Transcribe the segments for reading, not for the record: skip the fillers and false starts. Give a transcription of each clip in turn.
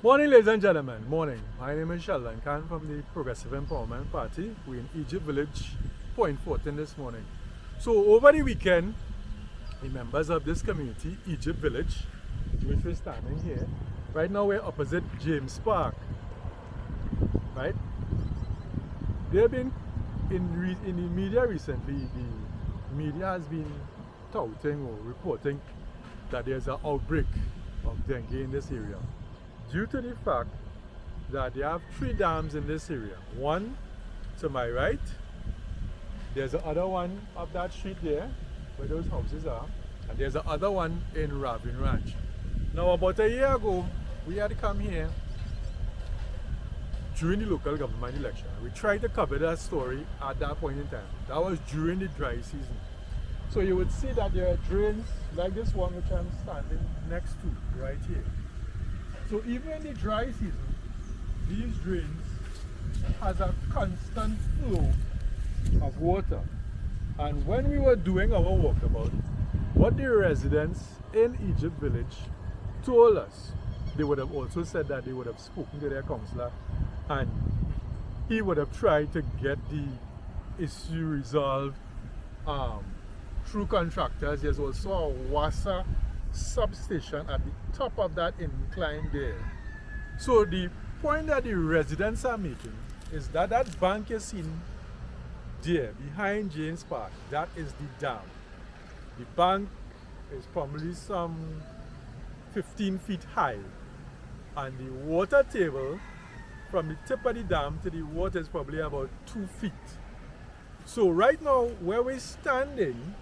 Morning, ladies and gentlemen. Morning. My name is Sheldon Khan from the Progressive Empowerment Party. We're in Egypt Village, Point FORTIN this morning. So over the weekend, the members of this community, Egypt Village, which we're standing here, right now we're opposite James Park, right? They've been in the media recently. The media has been touting or reporting that there's an outbreak of dengue in this area, due to the fact that they have 3 dams in this area. One to my right, there's the other one up that street there where those houses are, and there's the other one in Ravin Ranch. Now about a year ago, we had to come here during the local government election. We tried to cover that story at that point in time. That was during the dry season. So you would see that there are drains like this one which I'm standing next to right here. So even in the dry season, these drains has a constant flow of water. And when we were doing our walkabout, what the residents in Egypt Village told us, they would have also said that they would have spoken to their councillor and he would have tried to get the issue resolved through contractors. There's also a WASA substation at the top of that incline there. So the point that the residents are making is that that bank you're seeing there behind James Park, that is the dam. The bank is probably some 15 feet high, and the water table from the tip of the dam to the water is probably about 2 feet. So right now where we're standing,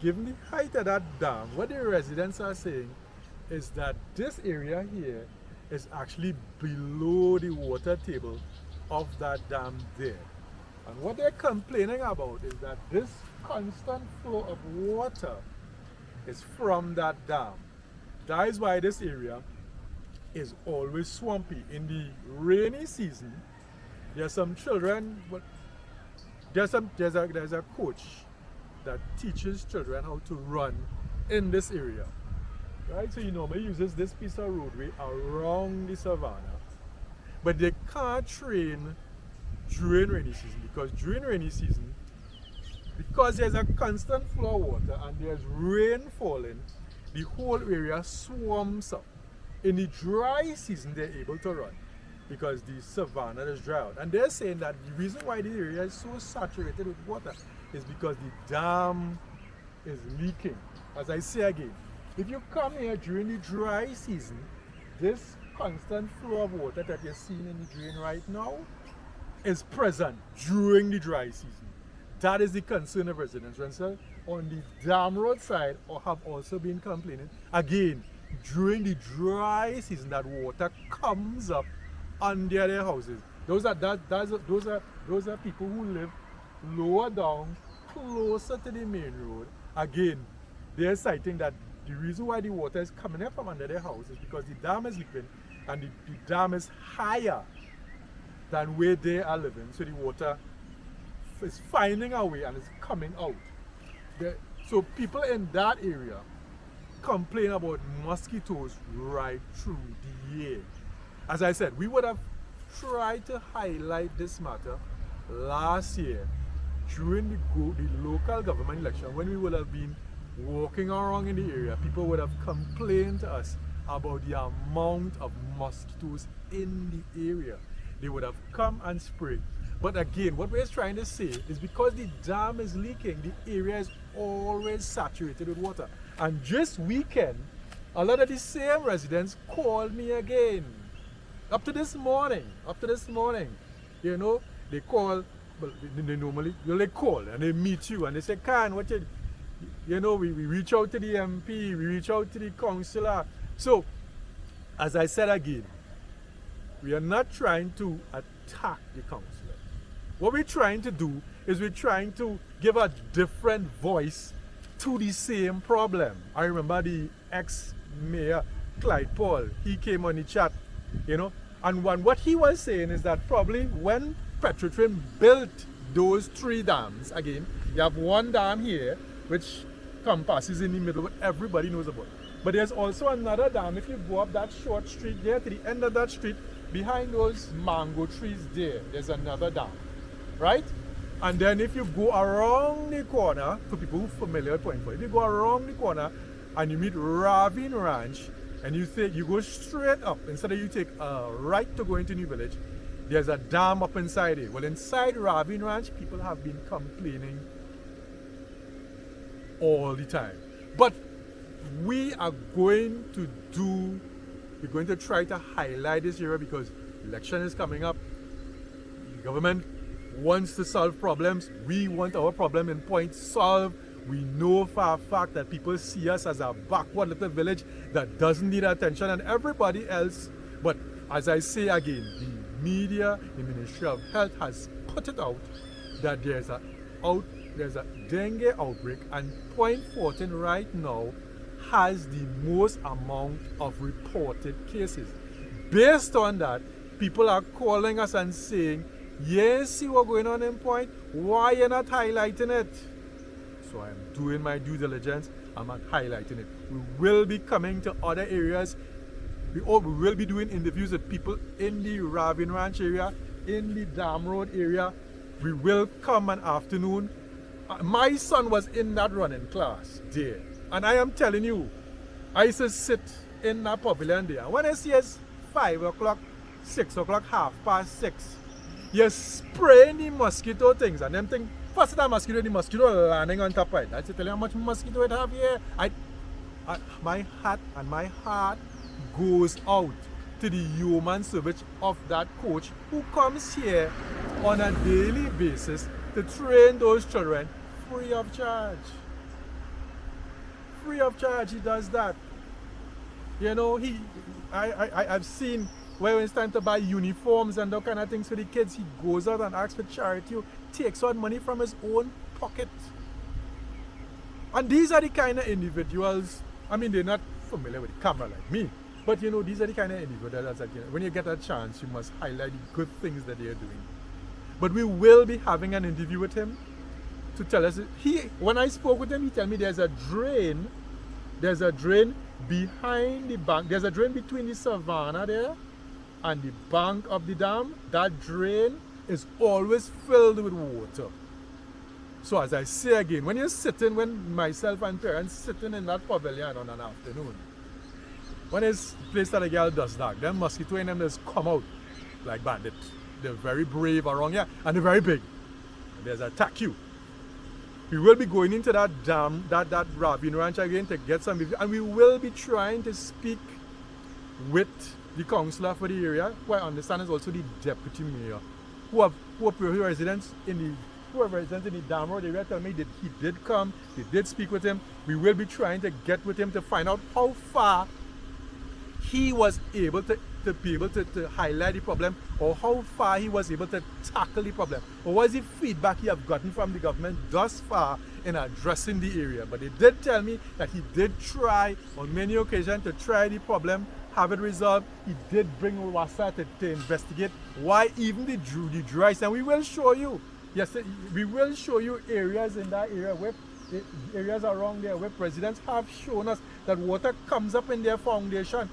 given the height of that dam, what the residents are saying is that this area here is actually below the water table of that dam there. And what they're complaining about is that this constant flow of water is from that dam. That is why this area is always swampy. In the rainy season, there's some children, but there's a coach that teaches children how to run in this area, right? So he normally uses this piece of roadway around the savannah, but they can't train during rainy season, because during rainy season, because there's a constant flow of water and there's rain falling, the whole area swamps up. In the dry season, they're able to run because the savannah is dry out. And they're saying that the reason why the area is so saturated with water is because the dam is leaking. As I say again, if you come here during the dry season, this constant flow of water that you're seeing in the drain right now is present during the dry season. That is the concern of residents. Residents on the dam roadside or have also been complaining. Again, during the dry season, that water comes up under their houses. Those are people who live lower down, closer to the main road. Again, they're citing that the reason why the water is coming up from under their house is because the dam is leaking and the dam is higher than where they are living. So the water is finding a way and it's coming out. So people in that area complain about mosquitoes right through the year. As I said, we would have tried to highlight this matter last year during the local government election, when we would have been walking around in the area. People would have complained to us about the amount of mosquitoes in the area. They would have come and sprayed. But again, what we're trying to say is because the dam is leaking, the area is always saturated with water. And this weekend, a lot of the same residents called me again. Up to this morning, you know, they call, well, they normally, they call and they meet you and they say, Khan, what you know, we reach out to the MP, we reach out to the councillor. So, as I said again, we are not trying to attack the councillor. What we're trying to do is we're trying to give a different voice to the same problem. I remember the ex-mayor, Clyde Paul, he came on the chat, you know, and what he was saying is that probably when Petrotrin built those 3 dams, again, you have one dam here, which compasses in the middle, what everybody knows about. But there's also another dam. If you go up that short street there to the end of that street, behind those mango trees there's another dam, right? And then if you go around the corner, for people who are familiar with Point 4, if you go around the corner and you meet Ravine Ranch, and you go straight up, instead of you take a right to go into New Village, there's a dam up inside it. Well, inside Ravine Ranch, people have been complaining all the time. But we're going to try to highlight this area because election is coming up. The government wants to solve problems. We want our problem in Point solved. We know for a fact that people see us as a backward little village that doesn't need attention, and everybody else. But as I say again, the media, the Ministry of Health has put it out that there's a dengue outbreak, and Point FORTIN right now has the most amount of reported cases. Based on that, people are calling us and saying, yes, see what's going on in Point, why you're not highlighting it? So I'm doing my due diligence, I'm not highlighting it. We will be coming to other areas. We will be doing interviews with people in the Ravine Ranch area, in the Dam Road area. We will come an afternoon. My son was in that running class there. And I am telling you, I used to sit in that pavilion there. When I see it's 5 o'clock, 6 o'clock, 6:30, you're spraying the mosquito things, and them things, first the mosquito landing on top of it. I say, tell you how much mosquito it have here. My hat and my heart goes out to the human service of that coach who comes here on a daily basis to train those children free of charge. Free of charge, he does that. You know, I've seen where when it's time to buy uniforms and those kind of things for the kids, he goes out and asks for charity, takes out money from his own pocket. And these are the kind of individuals, I mean, they're not familiar with the camera like me, but you know, these are the kind of individuals that, you know, when you get a chance, you must highlight the good things that they're doing. But we will be having an interview with him to tell us, when I spoke with him, he told me there's a drain behind the bank, there's a drain between the savanna there and the bank of the dam. That drain is always filled with water. So as I say again, when myself and parents sitting in that pavilion on an afternoon, when it's place that a girl does that, them mosquito in them just come out like bandits. They're very brave around here and they're very big. And they attack you. We will be going into that dam, that Ravine Ranch again to get some review, and we will be trying to speak with the councillor for the area, who I understand is also the deputy mayor, who are residents in the Dam Road area. Tell me that he did come, they did speak with him. We will be trying to get with him to find out how far he was able to highlight the problem, or how far he was able to tackle the problem, or what is the feedback he have gotten from the government thus far in addressing the area. But they did tell me that he did try on many occasions to try the problem, have it resolved. He did bring WASA to investigate why even the dry season. We will show you, yes, we will show you areas in that area where areas around there where presidents have shown us that water comes up in their foundation.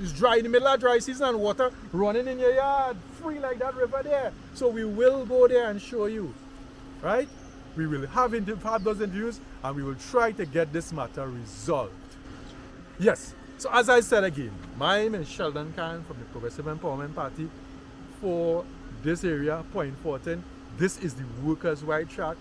It's dry in the middle of dry season and water running in your yard free like that river there. So we will go there and show you, right? We will have those interviews and we will try to get this matter resolved. Yes, so as I said again, my name is Sheldon Khan from the Progressive Empowerment Party for this area, Point FORTIN. This is the Workers' Right Track,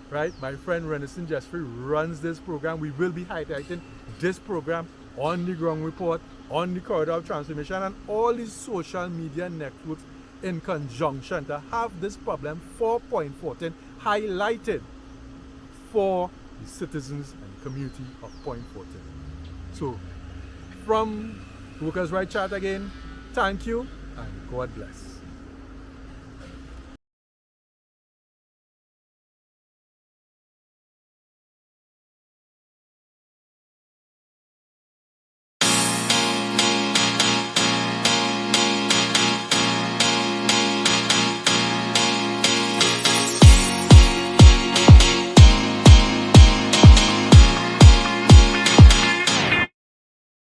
right? My friend Renison Jeffrey runs this program. We will be highlighting this program on the Ground Report, on the Corridor of Transformation, and all these social media networks in conjunction to have this problem for Point FORTIN highlighted for the citizens and community of Point FORTIN. So, from Workers' Right Chat again, thank you and God bless.